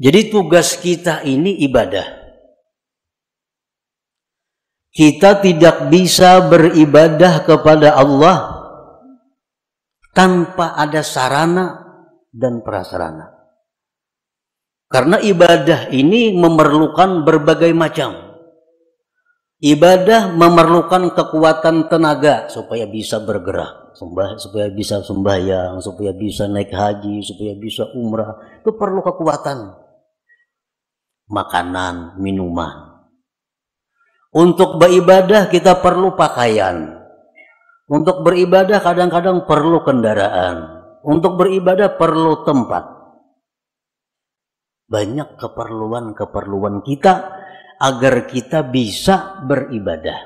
Jadi tugas kita ini ibadah. Kita tidak bisa beribadah kepada Allah tanpa ada sarana dan prasarana. Karena ibadah ini memerlukan berbagai macam. Ibadah memerlukan kekuatan tenaga supaya bisa bergerak, supaya bisa sembahyang, supaya bisa naik haji, supaya bisa umrah. Itu perlu kekuatan. Makanan, minuman. Untuk beribadah kita perlu pakaian. Untuk beribadah kadang-kadang perlu kendaraan. Untuk beribadah perlu tempat. Banyak keperluan-keperluan kita agar kita bisa beribadah.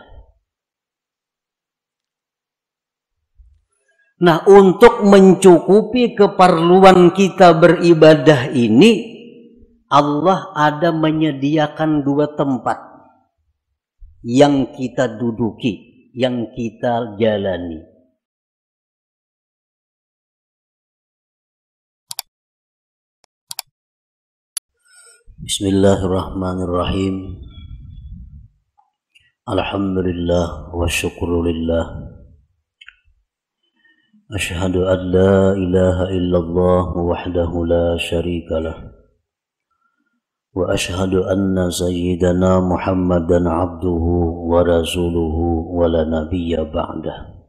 Nah, untuk mencukupi keperluan kita beribadah ini, Allah ada menyediakan dua tempat yang kita duduki, yang kita jalani. Bismillahirrahmanirrahim. Alhamdulillah wa syukrulillah. Asyhadu an la ilaha illallah wahdahu la syarika lah. Wa asyhadu anna sayyidana Muhammadan abduhu wa rasuluhu wa la nabiyya ba'dah.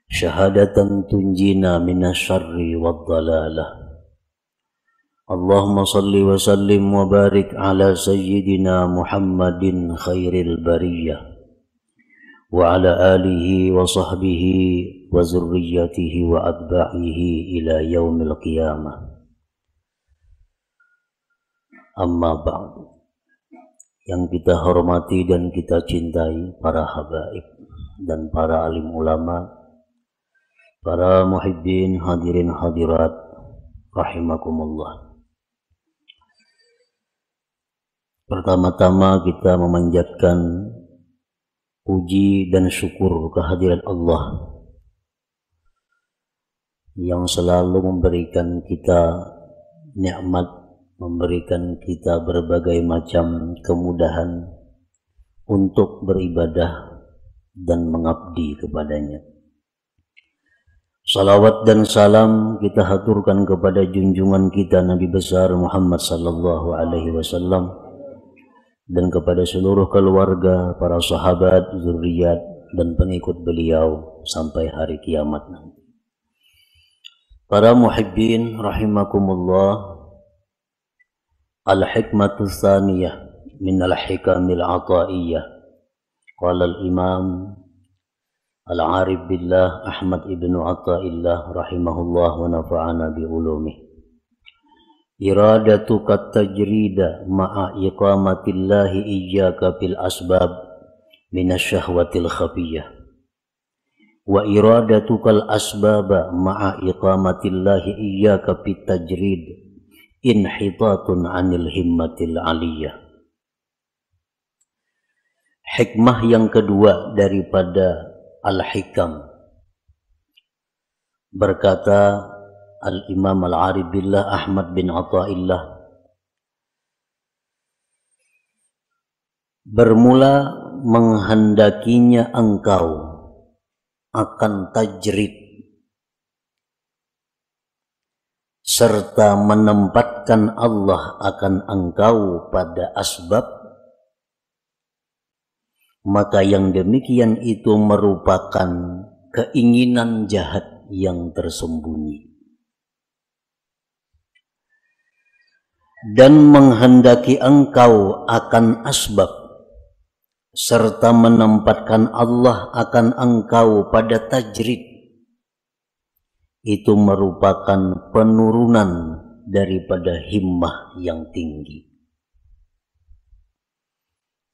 Syahadatan tunjina minasyarri wad dhalalah. Allahumma salli wa sallim wa barik ala sayyidina Muhammadin khairil bariyah wa ala alihi wa sahbihi wa zurriyatihi wa atba'ihi ila yaumil qiyamah. Amma ba'du. Yang kita hormati dan kita cintai para habaib dan para alim ulama, para muhibbin hadirin hadirat rahimakumullah. Pertama-tama kita memanjatkan puji dan syukur kehadirat Allah yang selalu memberikan kita nikmat, memberikan kita berbagai macam kemudahan untuk beribadah dan mengabdi kepadanya. Salawat dan salam kita haturkan kepada junjungan kita Nabi besar Muhammad sallallahu alaihi wasallam dan kepada seluruh keluarga, para sahabat, zuriat, dan pengikut beliau sampai hari kiamat nanti. Para muhibbin rahimakumullah, al-hikmatu tsaniyah min al-hikamil ataiyah. Qala al-imam al-arif billah Ahmad ibnu Athaillah rahimahullah wa nafa'ana bi ulumih. Iradatuka tajrida ma'a iqamatillahi iyyaka bil asbab minasyahwatil khafiyah wa iradatukal asbaba ma'a iqamatillahi iyyaka bit tajrid inhitatun anil himmatil aliyah. Hikmah yang kedua daripada al-hikam, berkata Al-Imam Al-Arif Billah Ahmad bin Athaillah, bermula menghendakinya engkau akan tajrid serta menempatkan Allah akan engkau pada asbab, maka yang demikian itu merupakan keinginan jahat yang tersembunyi. Dan menghendaki engkau akan asbab serta menempatkan Allah akan engkau pada tajrid, itu merupakan penurunan daripada himmah yang tinggi.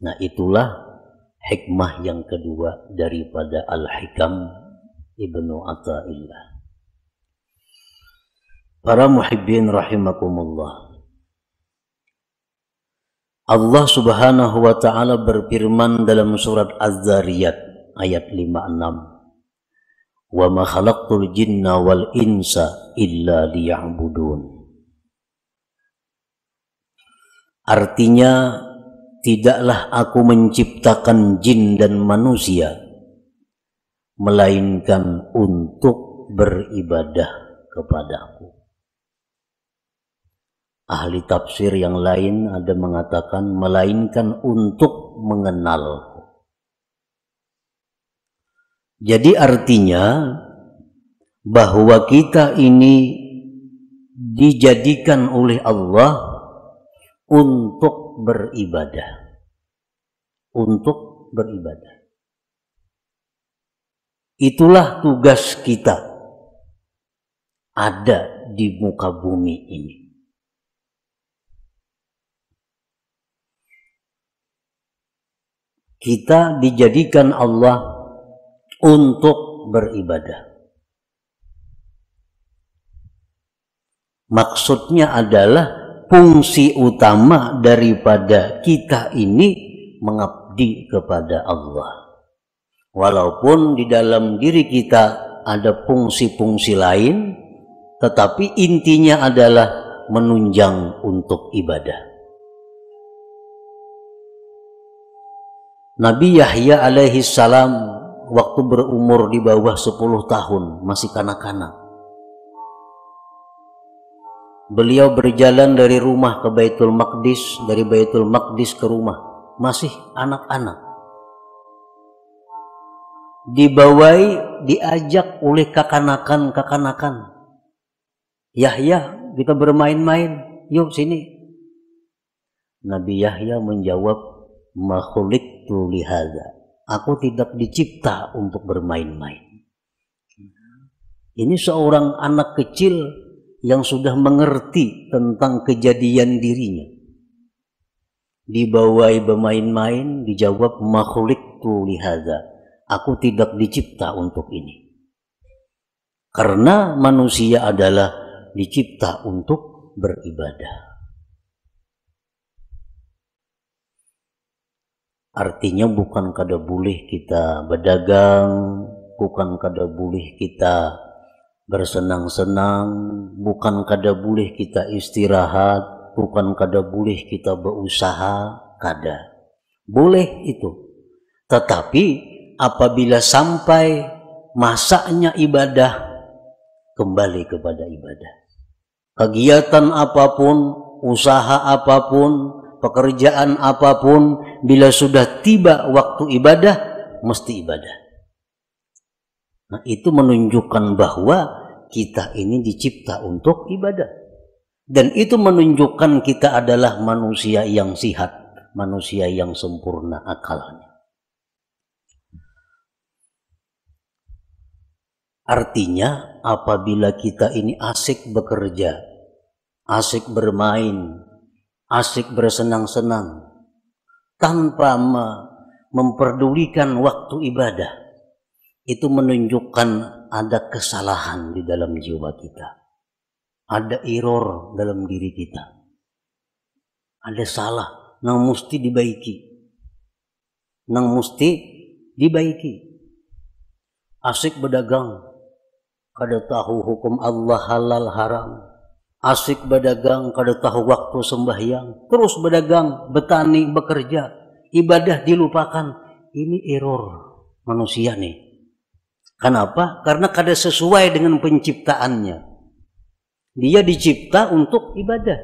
Nah, itulah hikmah yang kedua daripada Al-Hikam Ibnu Athaillah. Para muhibbin rahimakumullah, Allah subhanahu wa ta'ala berfirman dalam surat Az-Zariyat ayat 56, wa ma khalaqtul jinna wal insa illa liya'budun. Artinya, tidaklah aku menciptakan jin dan manusia, melainkan untuk beribadah kepadaku. Ahli tafsir yang lain ada mengatakan, melainkan untuk mengenalku. Jadi artinya, bahwa kita ini dijadikan oleh Allah untuk beribadah. Untuk beribadah. Itulah tugas kita ada di muka bumi ini. Kita dijadikan Allah untuk beribadah. Maksudnya adalah fungsi utama daripada kita ini mengabdi kepada Allah. Walaupun di dalam diri kita ada fungsi-fungsi lain, tetapi intinya adalah menunjang untuk ibadah. Nabi Yahya alaihi salam waktu berumur di bawah 10 tahun, masih kanak-kanak. Beliau berjalan dari rumah ke Baitul Maqdis, dari Baitul Maqdis ke rumah, masih anak-anak. Dibawai, diajak oleh kakanakan. Yahya, kita bermain-main, yuk sini. Nabi Yahya menjawab, ma khuliqtu lihadza. Aku tidak dicipta untuk bermain-main. Ini seorang anak kecil yang sudah mengerti tentang kejadian dirinya. Dibawai bermain-main, dijawab ma khuliqtu lihadza. Aku tidak dicipta untuk ini. Karena manusia adalah dicipta untuk beribadah. Artinya bukan kada boleh kita berdagang, bukan kada boleh kita bersenang-senang, bukan kada boleh kita istirahat, bukan kada boleh kita berusaha, kada. Boleh itu. Tetapi apabila sampai masanya ibadah, kembali kepada ibadah. Kegiatan apapun, usaha apapun, pekerjaan apapun, bila sudah tiba waktu ibadah, mesti ibadah. Nah, itu menunjukkan bahwa kita ini dicipta untuk ibadah. Dan itu menunjukkan kita adalah manusia yang sihat, manusia yang sempurna akalnya. Artinya, apabila kita ini asik bekerja, asik bermain, asik bersenang-senang, tanpa memperdulikan waktu ibadah, itu menunjukkan ada kesalahan di dalam jiwa kita. Ada error dalam diri kita. Ada salah, yang mesti dibaiki. Yang mesti dibaiki. Asik berdagang, kada tahu hukum Allah halal haram. Asik berdagang, kada tahu waktu sembahyang. Terus berdagang, bertani, bekerja. Ibadah dilupakan. Ini error manusia nih. Kenapa? Karena kada sesuai dengan penciptaannya. Dia dicipta untuk ibadah.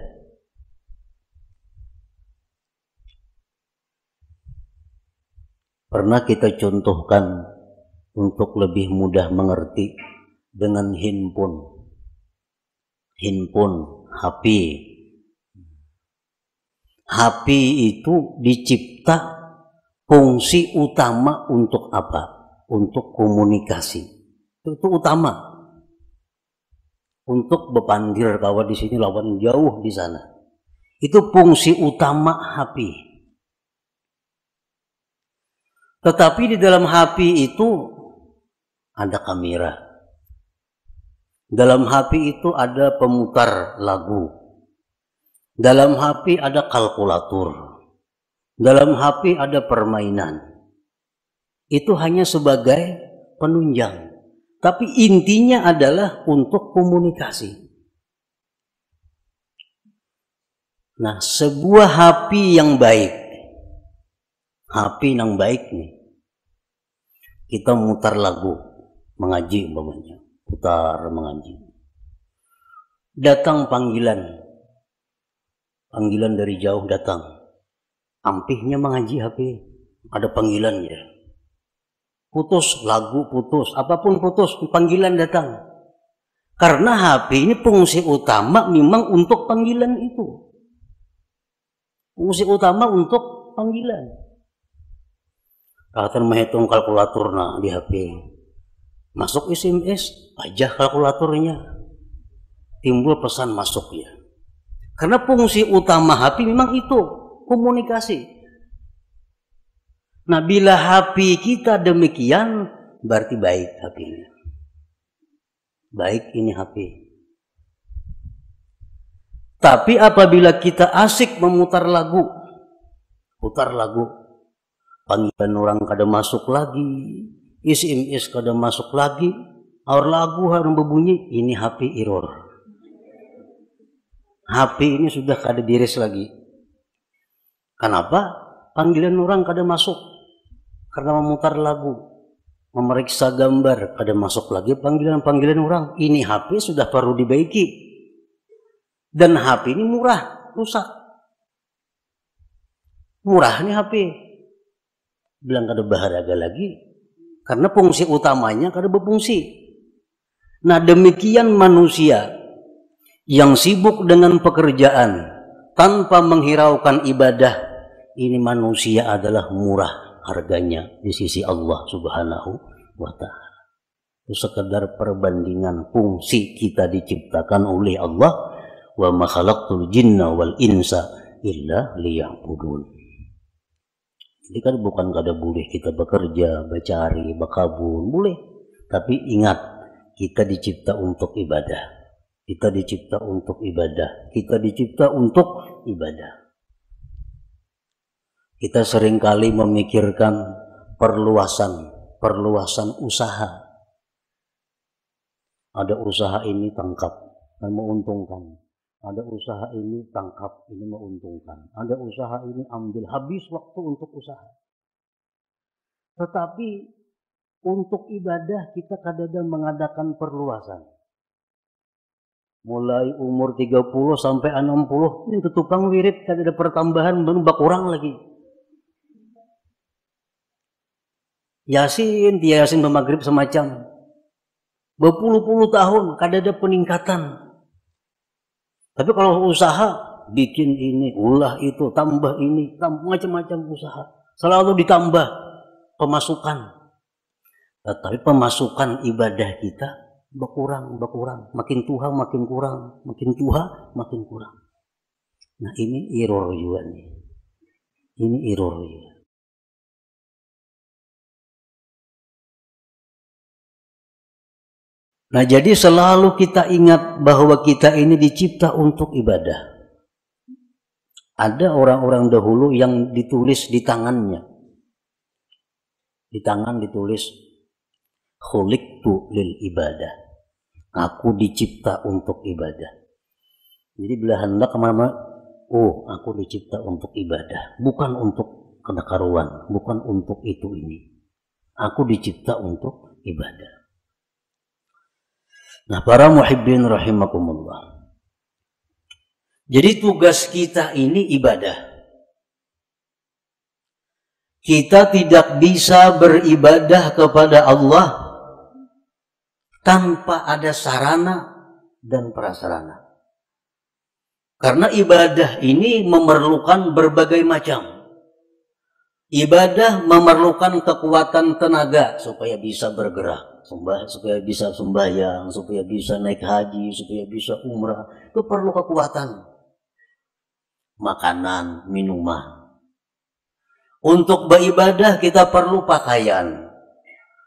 Pernah kita contohkan untuk lebih mudah mengerti dengan handphone, HP. HP itu dicipta fungsi utama untuk apa? Untuk komunikasi. Itu utama. Untuk bepandir kawan di sini lawan jauh di sana. Itu fungsi utama HP. Tetapi di dalam HP itu ada kamera. Dalam HP itu ada pemutar lagu. Dalam HP ada kalkulator. Dalam HP ada permainan. Itu hanya sebagai penunjang. Tapi intinya adalah untuk komunikasi. Nah, sebuah HP yang baik, HP yang baik nih, kita mutar lagu, mengaji umpamanya, putar mengaji. Datang panggilan dari jauh datang, ampihnya mengaji HP, ada panggilannya. Putus lagu, putus apapun, putus panggilan datang. Karena HP ini fungsi utama memang untuk panggilan itu, fungsi utama untuk panggilan. Kata menghitung kalkulator nah di HP, masuk SMS aja kalkulatornya, timbul pesan masuk ya. Karena fungsi utama HP memang itu komunikasi. Nah, bila HP kita demikian, berarti baik HP-nya. Baik ini HP. Tapi apabila kita asik memutar lagu, putar lagu, panggilan orang kada masuk lagi, SMS kada masuk lagi, aur lagu harus berbunyi, ini HP error. HP ini sudah kada diris lagi. Kenapa? Panggilan orang kada masuk. Karena memutar lagu, memeriksa gambar, kada masuk lagi panggilan orang. Ini HP sudah perlu dibaiki. Dan HP ini murah, rusak. Murah nih HP. Bilang kada berharga lagi. Karena fungsi utamanya kada berfungsi. Nah, demikian manusia yang sibuk dengan pekerjaan tanpa menghiraukan ibadah, ini manusia adalah murah harganya di sisi Allah Subhanahu wa Ta'ala. Itu sekedar perbandingan fungsi kita diciptakan oleh Allah, wa ma khalaqtul jinna wal insa illa liya'budun. Jadi kan bukan kada boleh kita bekerja, bercari, berkabun, boleh. Tapi ingat, kita dicipta untuk ibadah. Kita dicipta untuk ibadah. Kita dicipta untuk ibadah. Kita seringkali memikirkan perluasan usaha. Ada usaha ini tangkap dan menguntungkan. Ada usaha ini tangkap, ini menguntungkan. Ada usaha ini ambil, habis waktu untuk usaha. Tetapi untuk ibadah kita kadang-kadang mengadakan perluasan. Mulai umur 30 sampai 60, ini tukang wirid kada ada pertambahan, berubah kurang lagi. Yasin bermaghrib semacam berpuluh-puluh tahun kada ada peningkatan. Tapi kalau usaha bikin ini, ulah itu, tambah ini, macam-macam usaha, selalu ditambah pemasukan. Tetapi pemasukan ibadah kita berkurang, makin tua makin kurang, makin tua makin kurang. Nah, ini error juga nih. Ini error juga. Nah, jadi selalu kita ingat bahwa kita ini dicipta untuk ibadah. Ada orang-orang dahulu yang ditulis di tangannya. Di tangan ditulis, khuliqtu lil ibadah. Aku dicipta untuk ibadah. Jadi bila hendak kemana, oh aku dicipta untuk ibadah. Bukan untuk kedakaruan, bukan untuk itu ini. Aku dicipta untuk ibadah. Nah, para muhibbin rahimakumullah. Jadi tugas kita ini ibadah. Kita tidak bisa beribadah kepada Allah tanpa ada sarana dan prasarana. Karena ibadah ini memerlukan berbagai macam. Ibadah memerlukan kekuatan tenaga supaya bisa bergerak, supaya bisa sembahyang, supaya bisa naik haji, supaya bisa umrah. Itu perlu kekuatan. Makanan, minuman. Untuk beribadah kita perlu pakaian.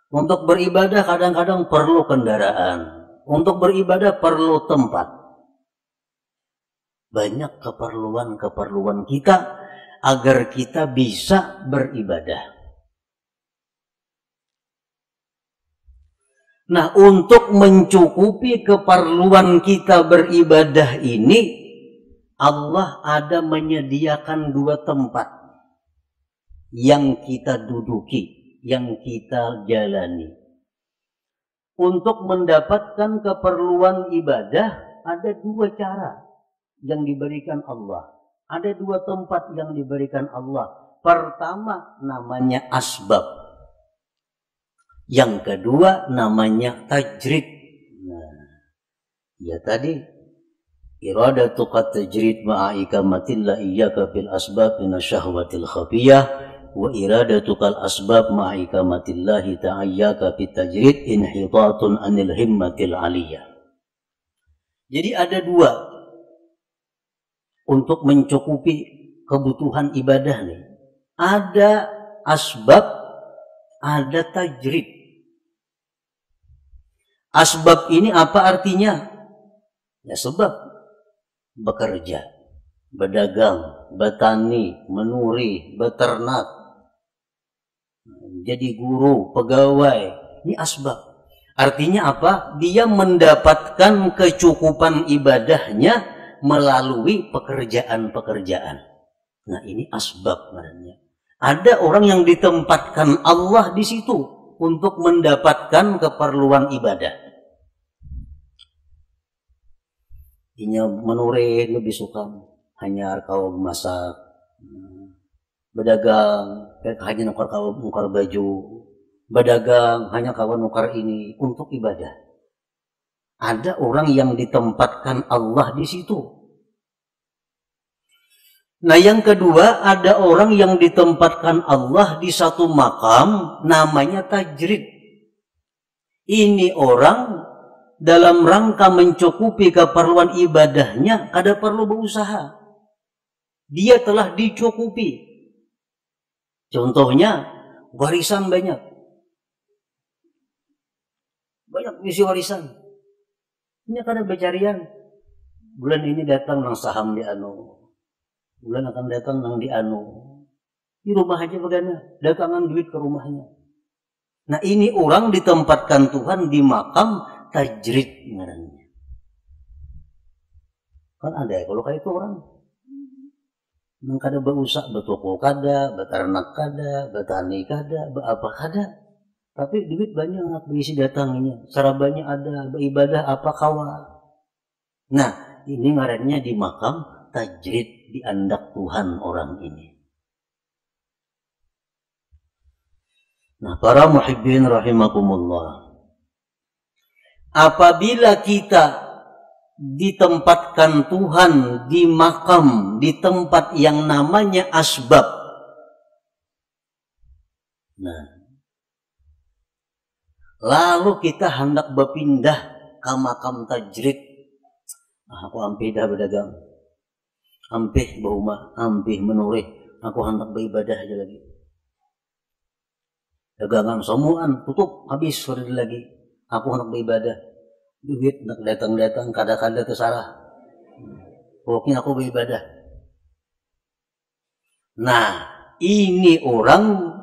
Untuk beribadah kadang-kadang perlu kendaraan. Untuk beribadah perlu tempat. Banyak keperluan kita agar kita bisa beribadah. Nah, untuk mencukupi keperluan kita beribadah ini, Allah ada menyediakan dua tempat yang kita duduki, yang kita jalani. Untuk mendapatkan keperluan ibadah ada dua cara yang diberikan Allah. Ada dua tempat yang diberikan Allah. Pertama namanya asbab. Yang kedua namanya tajrid. Nah, ya tadi iradatuka tajrid ma'a ikamatillah iyyaka fil asbab minasyahwatil khafiyah wa iradatukal asbab ma'a ikamatillahi ta'ayyaka fit tajrid inhitatun anil himmatil aliyah. Jadi ada dua untuk mencukupi kebutuhan ibadah nih. Ada asbab, ada tajrid. Asbab ini apa artinya? Ya sebab bekerja, berdagang, bertani, menuri, beternak, jadi guru, pegawai. Ini asbab. Artinya apa? Dia mendapatkan kecukupan ibadahnya melalui pekerjaan-pekerjaan. Nah, ini asbab namanya. Ada orang yang ditempatkan Allah di situ untuk mendapatkan keperluan ibadah. Inya menure lebih suka hanya kau masak, berdagang hanya nukar baju, berdagang hanya kawan nukar ini untuk ibadah. Ada orang yang ditempatkan Allah di situ. Nah, yang kedua, ada orang yang ditempatkan Allah di satu makam namanya tajrid. Ini orang dalam rangka mencukupi keperluan ibadahnya kada perlu berusaha. Dia telah dicukupi. Contohnya warisan banyak. Banyak isi warisan. Ini kada becarian. Bulan ini datang nang saham di anu. Bulan akan datang nang di anu. Di rumah aja bagaimana? Datangan duit ke rumahnya. Nah, ini orang ditempatkan Tuhan di makam tajrid ngarannya. Kan ada ya kalau kayak itu orang. Nang kada berusaha, betoko kada, beternak kada, betani kada, apa kada. Tapi duit banyak berisi datangnya. Sarabanya ada, beribadah apa kawa. Nah, ini ngarannya di makam tajrid, diandak Tuhan orang ini. Nah, para muhibbin rahimakumullah. Apabila kita ditempatkan Tuhan di makam, di tempat yang namanya asbab. Nah, lalu kita hendak berpindah ke makam tajrid. Aku ampih dah berdagang, ampih berumah, ampih menurih. Aku hendak beribadah aja lagi. Dagangan semuaan tutup, habis sudah lagi. Aku hendak beribadah. Duit hendak datang-datang, kada-kada terserah. Pokoknya aku beribadah. Nah, ini orang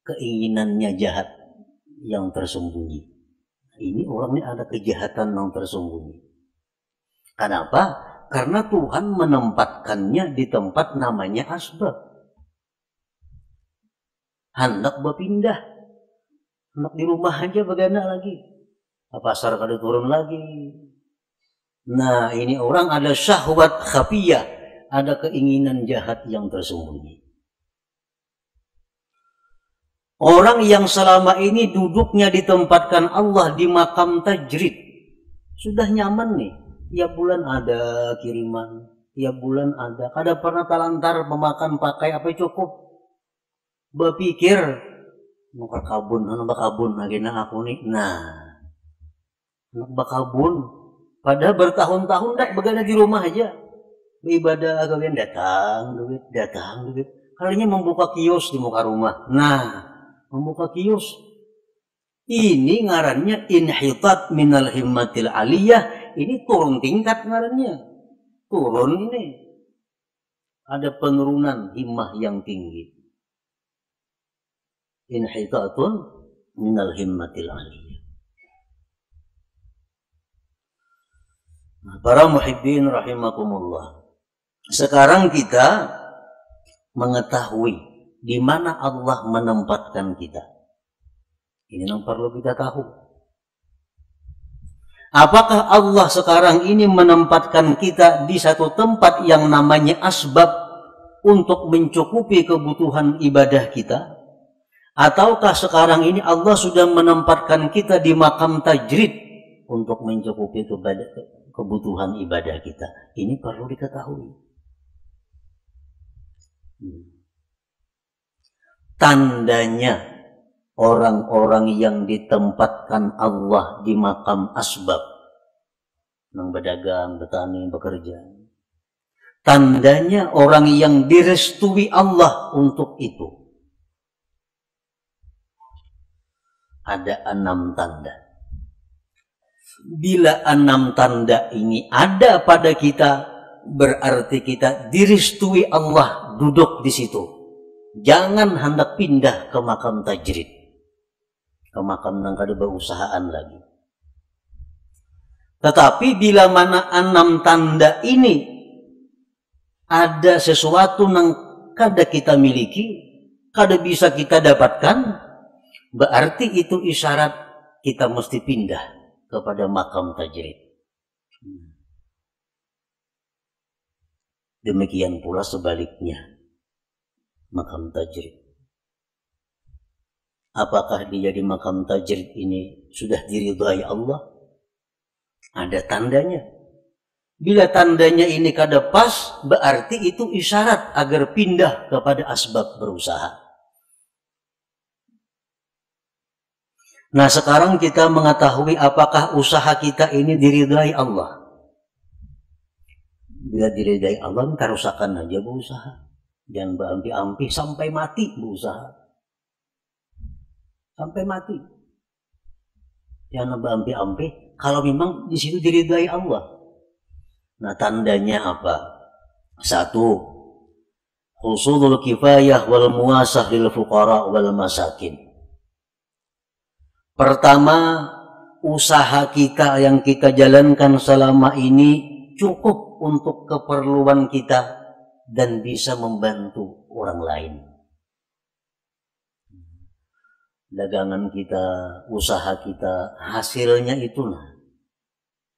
keinginannya jahat yang tersembunyi. Ini orang ini ada kejahatan yang tersembunyi. Kenapa? Karena Tuhan menempatkannya di tempat namanya asbab. Hendak berpindah, hendak di rumah aja bagaimana lagi? Pasar kada turun lagi. Nah, ini orang ada syahwat khafiyah, ada keinginan jahat yang tersembunyi. Orang yang selama ini duduknya ditempatkan Allah di makam tajrid, sudah nyaman nih. Tiap bulan ada kiriman, tiap bulan ada. Kada pernah talantar memakan pakai apa cukup. Berpikir, nukar kabun, nambah kabun lagi na aku nih. Nah, nambah kabun. Padahal bertahun-tahun dah begadang di rumah aja. Beribadah kalian datang duit. Kalinya membuka kios di muka rumah. Nah, membuka kios. Ini ngarannya inhitat minal himmatil aliyah. Ini turun tingkat ngarannya. Turun ini. Ada penurunan himmah yang tinggi. Inhitatun minal himmatil aliyah. Para muhibbin rahimakumullah. Sekarang kita mengetahui di mana Allah menempatkan kita. Ini yang perlu kita tahu. Apakah Allah sekarang ini menempatkan kita di satu tempat yang namanya asbab untuk mencukupi kebutuhan ibadah kita? Ataukah sekarang ini Allah sudah menempatkan kita di makam tajrid untuk mencukupi kebutuhan ibadah kita? Ini perlu diketahui. Tandanya orang-orang yang ditempatkan Allah di makam asbab, yang berdagang, bertani, bekerja. Tandanya orang yang direstui Allah untuk itu. Ada 6 tanda. Bila 6 tanda ini ada pada kita, berarti kita direstui Allah duduk di situ. Jangan hendak pindah ke makam tajrid, ke makam yang kada berusahaan lagi. Tetapi bila mana 6 tanda ini ada sesuatu yang kada kita miliki, kada bisa kita dapatkan, berarti itu isyarat kita mesti pindah kepada makam tajrid. Demikian pula sebaliknya, makam tajrid. Apakah dia di makam tajrid ini sudah diridhai Allah? Ada tandanya. Bila tandanya ini kada pas, berarti itu isyarat agar pindah kepada asbab berusaha. Nah, sekarang kita mengetahui apakah usaha kita ini diridhai Allah. Bila diridhai Allah, kita rusakan aja berusaha. Jangan berampi-ampi sampai mati berusaha. Sampai mati. Jangan berampi-ampi kalau memang di situ diridhai Allah. Nah, tandanya apa? 1. Husulul kifayah wal muasah lil fuqara wal masakin. Pertama, usaha kita yang kita jalankan selama ini cukup untuk keperluan kita dan bisa membantu orang lain. Dagangan kita, usaha kita, hasilnya itulah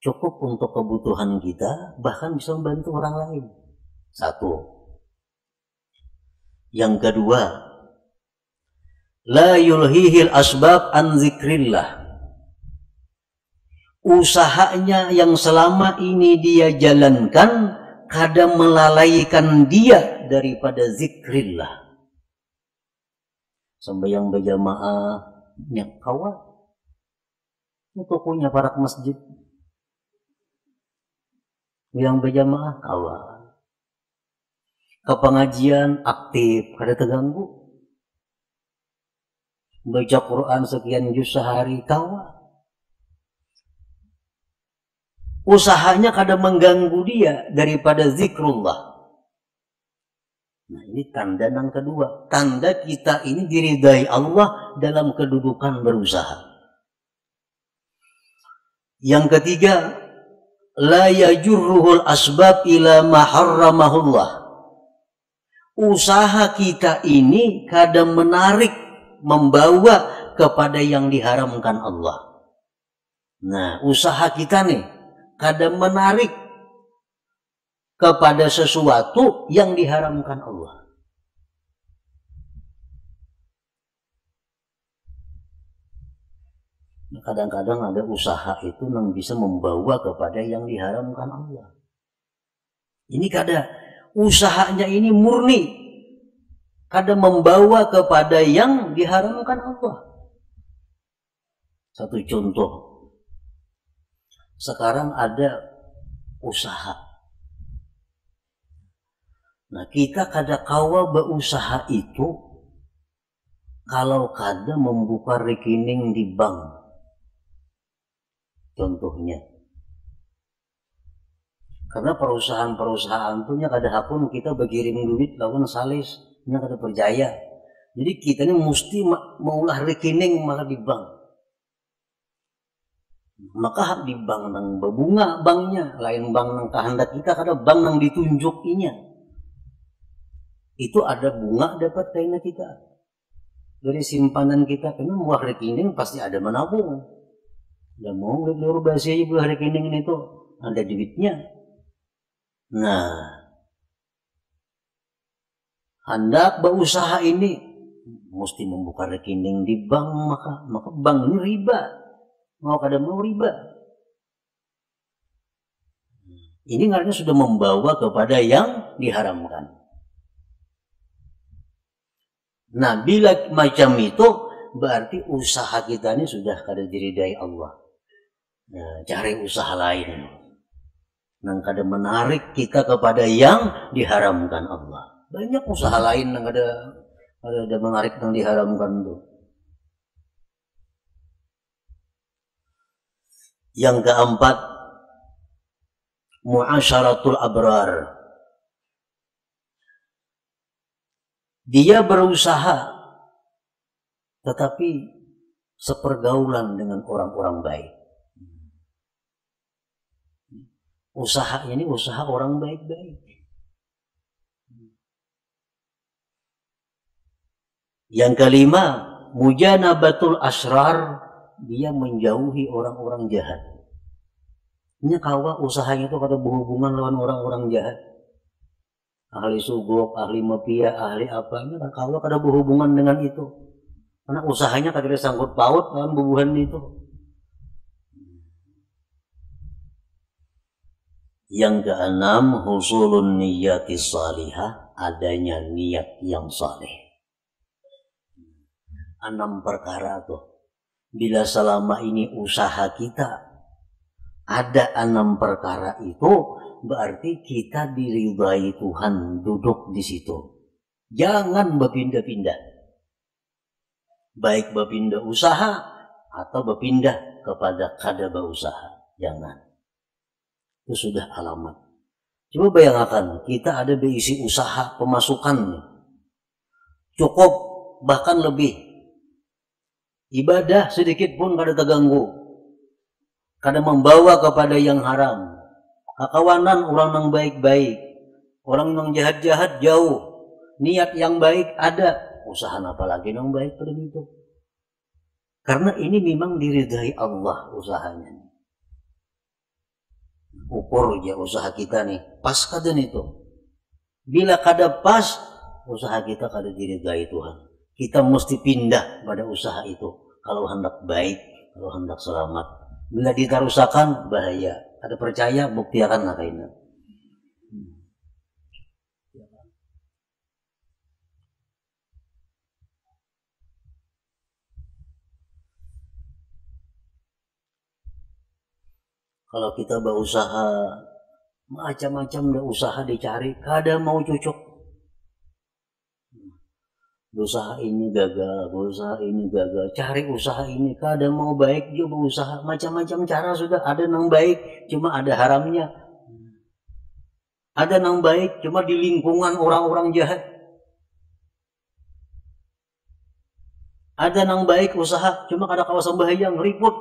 cukup untuk kebutuhan kita, bahkan bisa membantu orang lain. 1. Yang kedua, la yulhihil asbab an zikrillah. Usahanya yang selama ini dia jalankan kada melalaikan dia daripada zikrillah. Sembahyang berjamaah nyak kawan itu punya parak masjid yang berjamaah kawan, ke pengajian aktif kada terganggu, baca Quran sekian juz sehari kawan. Usahanya kada mengganggu dia daripada zikrullah. Nah, ini tanda yang kedua. Tanda kita ini diridai Allah dalam kedudukan berusaha. Yang ketiga, la yajurruhul asbab ila ma harramahullah. Usaha kita ini kada menarik, membawa kepada yang diharamkan Allah. Nah, usaha kita nih kada menarik kepada sesuatu yang diharamkan Allah. Kadang-kadang ada usaha itu yang bisa membawa kepada yang diharamkan Allah. Ini kada, usahanya ini murni, kada membawa kepada yang diharamkan Allah. Satu contoh, sekarang ada usaha. Nah, kita kada kawa berusaha itu kalau kada membuka rekening di bank. Contohnya, karena perusahaan-perusahaan itu kada hakun kita berkirim duit lawan salis, kada percaya. Jadi kita ini mesti maulah rekening malah di bank. Maka di bank nang berbunga banknya, lain bank nang kehendak kita, kada bank nang ditunjukinya. Itu ada bunga dapat kayaknya kita. Dari simpanan kita, karena buah rekening pasti ada menabung. Udah mau ngelur basi aja buah rekening itu, ada duitnya. Nah, hendak berusaha ini mesti membuka rekening di bank, maka bank ini riba. Mau kada mau riba. Ini artinya sudah membawa kepada yang diharamkan. Nah, bila macam itu berarti usaha kita ini sudah kada diridai Allah. Nah, cari usaha lain. Nang kada menarik kita kepada yang diharamkan Allah. Banyak usaha lain yang ada menarik yang diharamkan itu. Yang keempat, muasyaratul abrar. Dia berusaha tetapi sepergaulan dengan orang-orang baik. Usaha ini usaha orang baik-baik. Yang kelima, mujanabatul asrar. Dia menjauhi orang-orang jahat. Ini kawa usahanya itu kada berhubungan dengan orang-orang jahat. Ahli sugok, ahli mafia, ahli apanya, kawa kada berhubungan dengan itu. Karena usahanya kada sangkut paut dengan bubuhan itu. Yang keenam, husulun niyati salihah, adanya niat yang saleh. 6 perkara tuh. Bila selama ini usaha kita ada 6 perkara itu, berarti kita diridai Tuhan duduk di situ. Jangan berpindah-pindah. Baik berpindah usaha atau berpindah kepada kada berusaha. Jangan. Itu sudah alamat. Coba bayangkan, kita ada berisi usaha pemasukan. Cukup, bahkan lebih. Ibadah sedikit pun kada terganggu. Kada membawa kepada yang haram. Kakawanan orang yang baik-baik. Orang yang jahat-jahat jauh. Niat yang baik ada. Usaha apa lagi yang baik pada itu. Karena ini memang diridai Allah usahanya. Ukur aja usaha kita nih. Pas kada itu. Bila kada pas, usaha kita kada diridai Tuhan. Kita mesti pindah pada usaha itu. Kalau hendak baik, kalau hendak selamat. Bila ditarusakan, bahaya. Ada percaya, bukti akan nakainya. Kalau kita berusaha, macam-macam usaha dicari, kada mau cocok. Usaha ini gagal, usaha ini gagal, cari usaha ini, kada mau baik juga berusaha, macam-macam cara sudah ada yang baik, cuma ada haramnya. Ada yang baik, cuma di lingkungan orang-orang jahat. Ada yang baik usaha, cuma kada kawasan bahaya, ngeriput.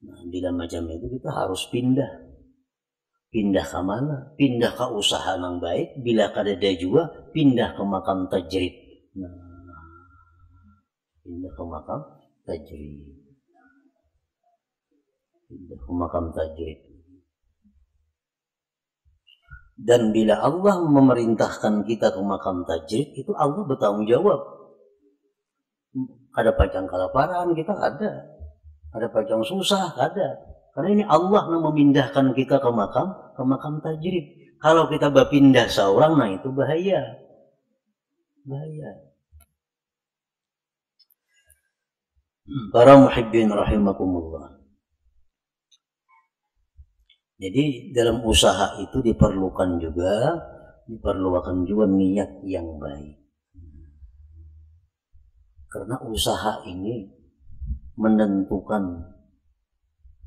Nah, bila macam itu kita harus pindah. Pindah ke mana? Pindah ke usaha yang baik. Bila kada ada juga, pindah ke makam tajrid. Nah, pindah ke makam tajrid. Pindah ke makam tajrid. Dan bila Allah memerintahkan kita ke makam tajrid, itu Allah bertanggung jawab. Ada pacang kelaparan, kita ada. Ada pacang susah, ada. Karena ini Allah yang memindahkan kita ke makam tajrid. Kalau kita berpindah seorang, nah itu bahaya. Bahaya. Para muhibbin rahimakumullah. Jadi dalam usaha itu diperlukan juga niat yang baik. Karena usaha ini menentukan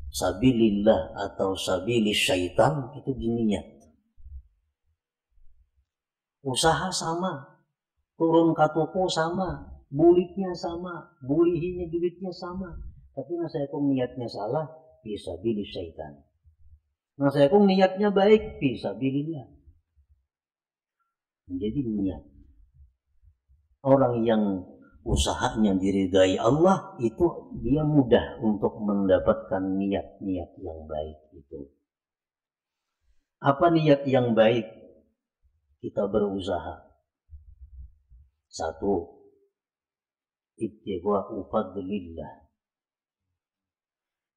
sabilillah atau sabilis syaitan itu diniat. Usaha sama, turun ke toko sama, buliknya sama, bulihinya duitnya sama. Tapi saya kong niatnya salah, bisa bilih syaitan. Saya kong niatnya baik, bisa bilihnya. Jadi niat. Orang yang usahanya diridai Allah, itu dia mudah untuk mendapatkan niat-niat yang baik itu. Apa niat yang baik? Kita berusaha. Satu, ibtigha'u fadlillah.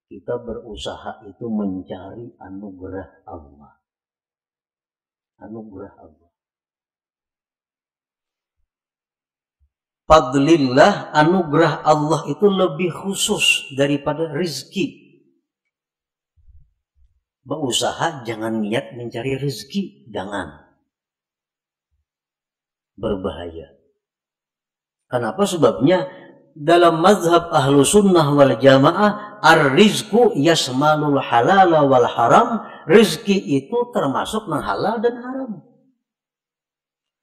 Kita berusaha itu mencari anugerah Allah. Anugerah Allah. Fadlillah, anugerah Allah itu lebih khusus daripada rezeki. Berusaha jangan niat mencari rezeki, jangan. Berbahaya. Kenapa? Sebabnya dalam mazhab ahlu sunnah wal jamaah, ar-rizku yasmalul halala wal haram. Rizki itu termasuk yang halal dan haram.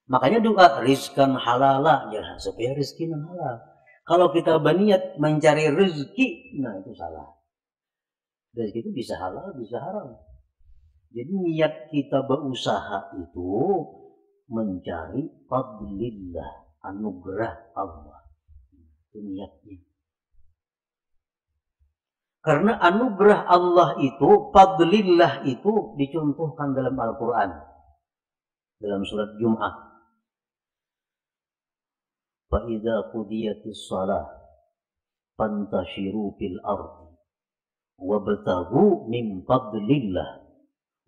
Makanya doa rizkan halala, ya supaya rizki yang halal. Kalau kita berniat mencari rizki, nah itu salah. Rizki itu bisa halal, bisa haram. Jadi niat kita berusaha itu mencari fadlillah, anugerah Allah. Itu niatnya. Karena anugerah Allah itu, fadlillah itu dicontohkan dalam Al-Quran. Dalam surat Jum'ah. فَإِذَا قُضِيَتِ الصَّلَاةُ فَانْتَشِرُوا فِي الْأَرْضِ وَابْتَغُوا مِنْ فَضْلِ اللَّهِ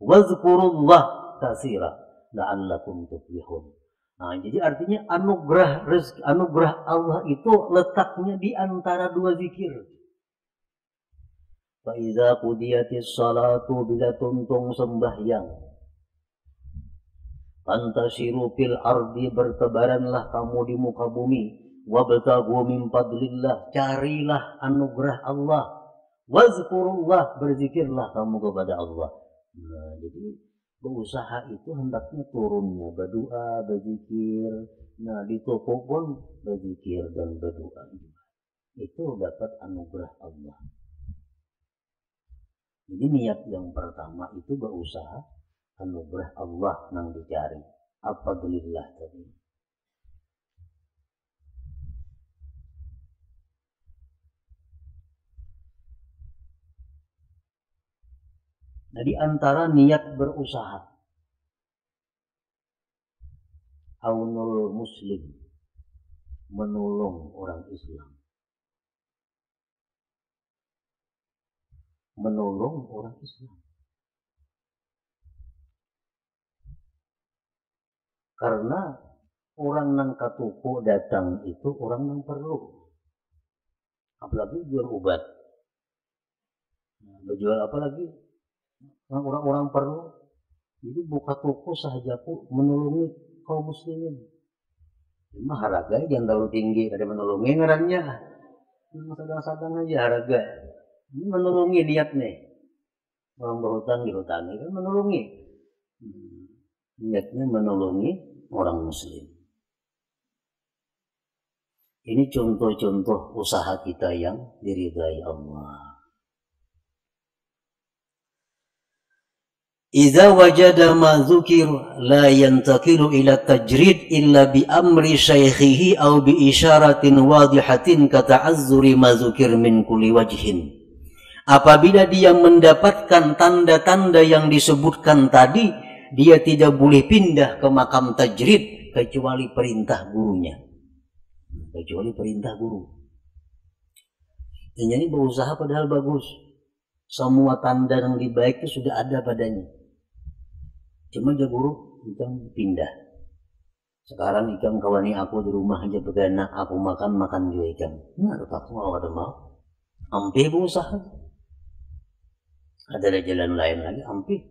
وَاذْكُرُوا اللَّهَ كَثِيرًا لَعَلَّكُمْ تُفْلِحُونَ. Nah, jadi artinya anugerah Allah itu letaknya di antara dua zikir. فَإِذَا قُضِيَتِ الصَّلَاةُ bila tuntung sembahyang. Fantasiru fil ardi, bertebaranlah kamu di muka bumi. Wabtaghu min fadlillah, carilah anugerah Allah. Wazkurullah, berzikirlah kamu kepada Allah. Nah, jadi berusaha itu hendaknya turunnya berdoa, berzikir. Nah, di toko pun berzikir dan berdoa. Itu dapat anugerah Allah. Jadi niat yang pertama itu berusaha anugerah Allah yang dicari. Alhamdulillah tadi. Nah, di antara niat berusaha, aunul muslim, menolong orang Islam. Menolong orang Islam. Karena orang yang katuku datang itu orang yang perlu. Apalagi jual obat. Nah, berjual apa lagi? Orang-orang perlu. Jadi buka toko sahajaku menolongi kaum muslimin. Cuma harga yang terlalu tinggi, ada menolongi ngarannya. Sedang-sedang aja harga. Ini menolongi niat nih. Orang berhutang dihutangi kan menolongi. Niatnya menolongi orang muslim. Ini contoh-contoh usaha kita yang diridai Allah. Idza wajada ma dzukir la yantaqilu ila tajrid illa bi amri syaikhihi aw bi isyaratin wadihatin ka ta'azzuri ma dzukir min kulli wajhin. Apabila dia mendapatkan tanda-tanda yang disebutkan tadi, dia tidak boleh pindah ke makam tajrid kecuali perintah gurunya. Kecuali perintah guru. Ini berusaha padahal bagus. Semua tanda yang baik itu sudah ada padanya. Cuma dia guru, ikam pindah. Sekarang ikam kawani aku di rumah aja begana, aku makan juga ikam. Nah, aku mau ada mau. Hampir berusaha. Ada jalan lain lagi, hampir.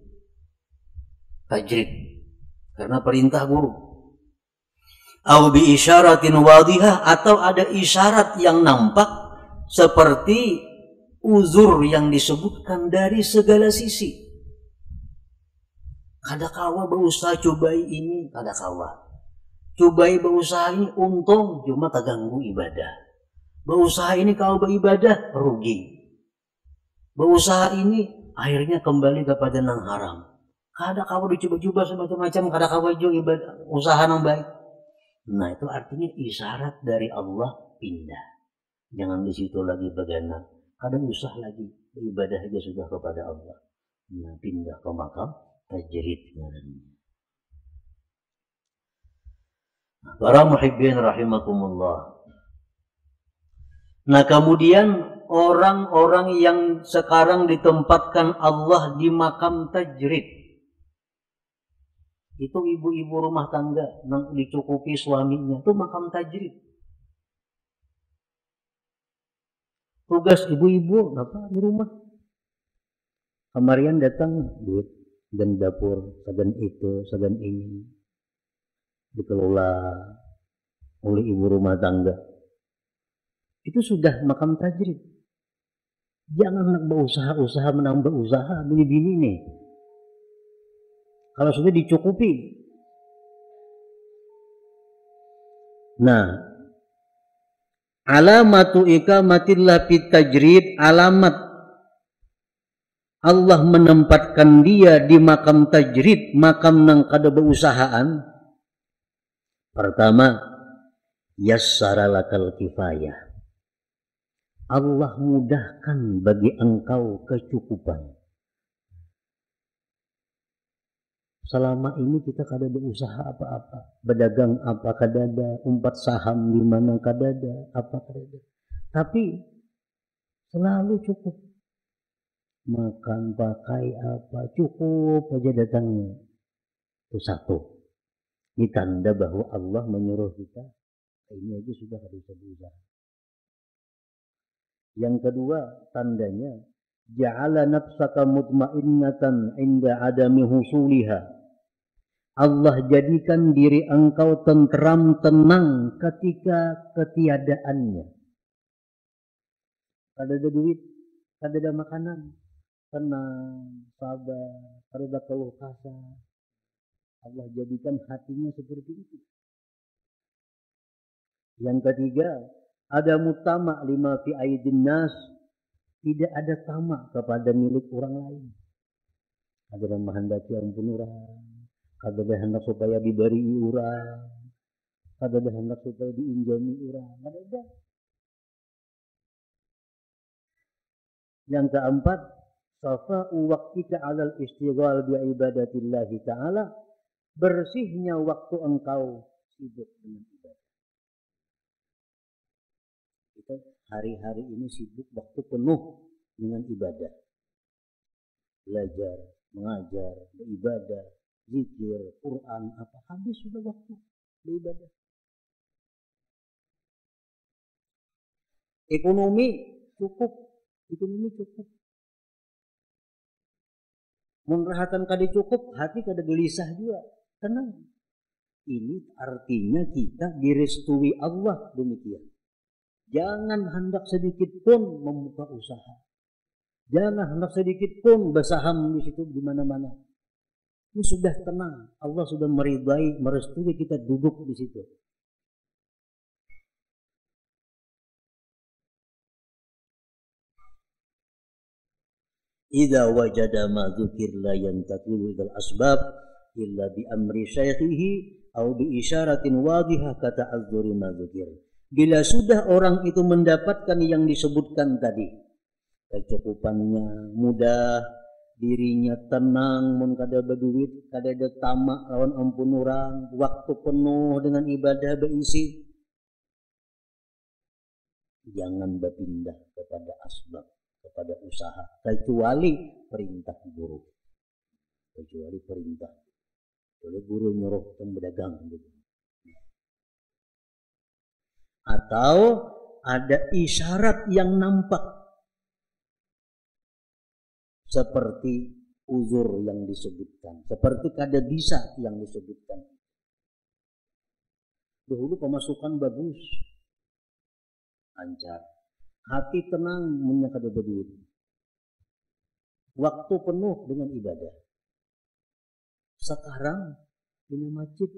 Tajrid karena perintah guru. Au bi isyaratin wadihah, atau ada isyarat yang nampak seperti uzur yang disebutkan dari segala sisi. Kada kawa berusaha cobai ini, kada kawa. Cobai berusaha ini untung cuma terganggu ibadah. Berusaha ini kalau beribadah rugi. Berusaha ini akhirnya kembali kepada nang haram. Kadang kamu dicoba-coba semacam-macam, kadang kamu juga ibadah usaha nang baik. Nah itu artinya isyarat dari Allah pindah. Jangan di situ lagi bagaimana. Kadang usah lagi ibadah aja sudah kepada Allah. Nah pindah ke makam tajrid. Para muhibbin rahimakumullah. Nah kemudian orang-orang yang sekarang ditempatkan Allah di makam tajrid, itu ibu-ibu rumah tangga yang dicukupi suaminya, itu makam tajrid. Tugas ibu-ibu apa di rumah? Kamarian datang duit dan dapur, sagan itu, sagan ini dikelola oleh ibu rumah tangga. Itu sudah makam tajrid. Jangan nak berusaha menambah usaha bini-bini nih. Kalau sudah dicukupi. Nah, alamatu ikamatillah fit tajrid, alamat Allah menempatkan dia di makam tajrid, makam nang kada berusahaan. Pertama, yassara lakal kifayah. Allah mudahkan bagi engkau kecukupan. Selama ini kita kada berusaha apa-apa, berdagang apa kada ada, umpat saham di mana kada ada, apa kada ada. Tapi selalu cukup. Makan, pakai apa, cukup aja datangnya. Itu satu. Ini tanda bahwa Allah menyuruh kita, ini aja sudah kada bisa berusaha. Yang kedua tandanya, ja'ala nafsaka mutmainnatan inda adami husuliha. Allah jadikan diri engkau tentram tenang ketika ketiadaannya. Kada ada duit, kada ada makanan, tenang, sabar, kada ada keluh kesah. Allah jadikan hatinya seperti itu. Yang ketiga, ada mutama lima fi aidin nas, tidak ada tamak kepada milik orang lain. Ada yang menghendaki ampun orang, ada yang hendak supaya diberi orang, ada yang hendak supaya diinjami orang, ada. Yang keempat, safa'u waqtika 'alal istighal bi ibadatillah ta'ala, bersihnya waktu engkau sibuk dengan ibadah. Kita hari-hari ini sibuk waktu penuh dengan ibadah. Belajar, mengajar, beribadah, zikir, Quran, apa habis sudah waktu beribadah. Ekonomi cukup. Menrahatan kada cukup, hati kada gelisah juga. Tenang. Ini artinya kita direstui Allah demikian. Jangan hendak sedikit pun membuka usaha. Jangan hendak sedikit pun bersaham di situ di mana-mana. Ini sudah tenang. Allah sudah meridai, merestui kita duduk di situ. Idza wajada ma dzukir la yantaqilu ilal asbab illa bi amri syaikhihi aw bi isyaratin wadihah kata az-zuri ma dzukir. Bila sudah orang itu mendapatkan yang disebutkan tadi, kecukupannya mudah, dirinya tenang, mun kada berduit, kada ada tamak lawan ampun orang, waktu penuh dengan ibadah berisi, jangan berpindah kepada asbab, kepada usaha, kecuali perintah guru. Oleh guru nyuruh tong berdagang gitu. Atau ada isyarat yang nampak seperti uzur yang disebutkan, seperti kada bisa yang disebutkan. Dahulu pemasukan bagus, lancar, hati tenang, punya kada berduit, waktu penuh dengan ibadah. Sekarang ini masjid,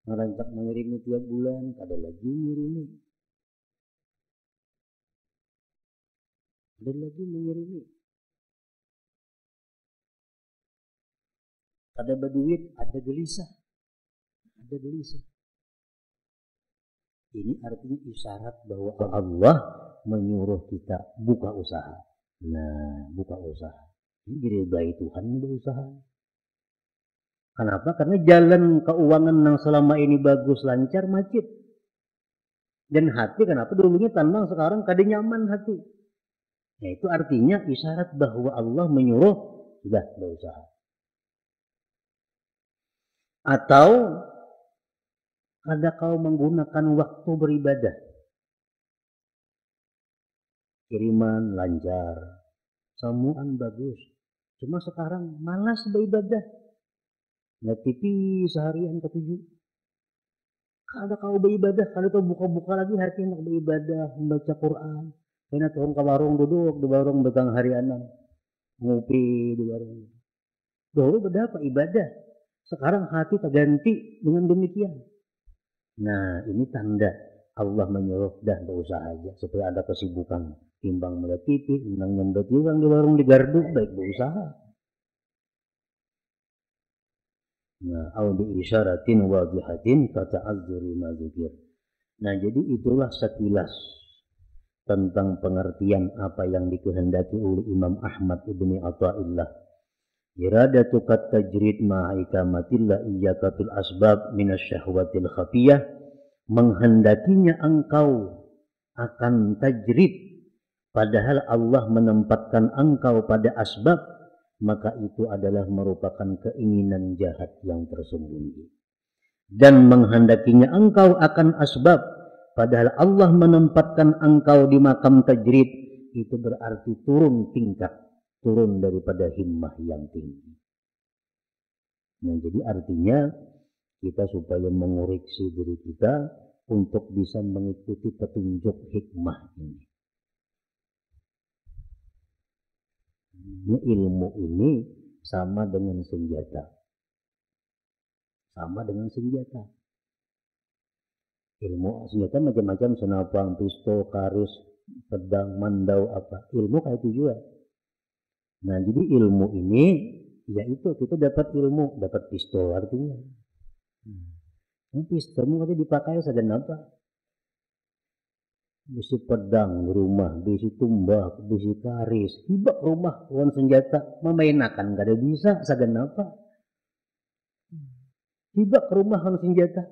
ngerancak mengirimi tiap bulan, ada lagi ngirimi. Ada lagi mengirimi. Ada berduit, ada gelisah. Ada gelisah. Ini artinya isyarat bahwa Allah menyuruh kita buka usaha. Nah, buka usaha. Ini diridai Tuhan berusaha. Kenapa? Karena jalan keuangan yang selama ini bagus, lancar, macet. Dan hati kenapa dulunya tenang, sekarang kada nyaman hati. Nah, itu artinya isyarat bahwa Allah menyuruh sudah berusaha. Atau ada kau menggunakan waktu beribadah. Kiriman lancar, semuaan bagus. Cuma sekarang malas beribadah. Nggak TV seharian ketujuh. Kada kau beribadah, kalau kau buka-buka lagi hati nak beribadah, membaca Quran. Kena turun ke warung, duduk di warung bekang harianan, ngopi di warung. Dulu berapa ibadah, sekarang hati terganti dengan demikian. Nah, ini tanda Allah menyuruh dah berusaha aja supaya ada kesibukan. Timbang melihat TV, timbang nyembet orang di warung di gardu, baik berusaha. Nah, au bi isyaratin wadihatin kata'azzuri ma dzikir. Nah, jadi itulah sekilas tentang pengertian apa yang dikehendaki oleh Imam Ahmad ibni Athaillah. Iradatu kat tajrid ma'ikamatillah iyyaka fil asbab minasyahwatil khafiyah. Menghendakinya engkau akan tajrid, padahal Allah menempatkan engkau pada asbab, maka itu adalah merupakan keinginan jahat yang tersembunyi. Dan menghendakinya engkau akan asbab, padahal Allah menempatkan engkau di makam tajrid, itu berarti turun tingkat, turun daripada himmah yang tinggi. Nah, jadi artinya kita supaya mengoreksi diri kita untuk bisa mengikuti petunjuk hikmah ini. Ilmu ini sama dengan senjata. Sama dengan senjata. Ilmu senjata macam-macam, senapang, pistol, karis, pedang, mandau, apa. Ilmu kayak itu juga. Nah, jadi ilmu ini, yaitu kita dapat ilmu, dapat pistol artinya. Pistol katanya dipakai sadan apa? Bisi pedang di rumah, bisi tumbak, bisi karis, hibak rumah, kawan senjata, memainakan gak ada bisa, sadan apa? Hibak rumah kawan senjata.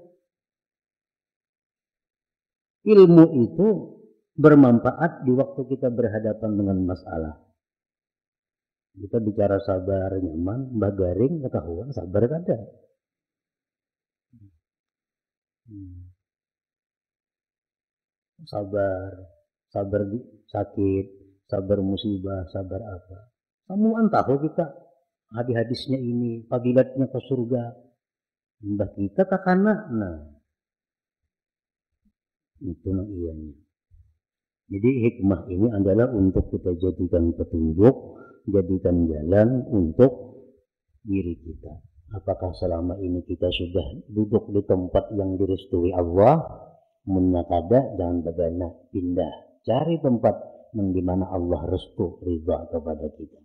Ilmu itu bermanfaat di waktu kita berhadapan dengan masalah. Kita bicara sabar, nyaman, bagaring, ketahuan, sabar kada. Sabar sakit, sabar musibah, sabar apa. Semua tahu kita hadis-hadisnya ini, fadilatnya ke surga. Mbah kita kakana, nah itu nang ianya. Jadi hikmah ini adalah untuk kita jadikan petunjuk, jadikan jalan untuk diri kita. Apakah selama ini kita sudah duduk di tempat yang direstui Allah? Menyakada jangan bagana, pindah, cari tempat yang dimana Allah restu ridha kepada kita.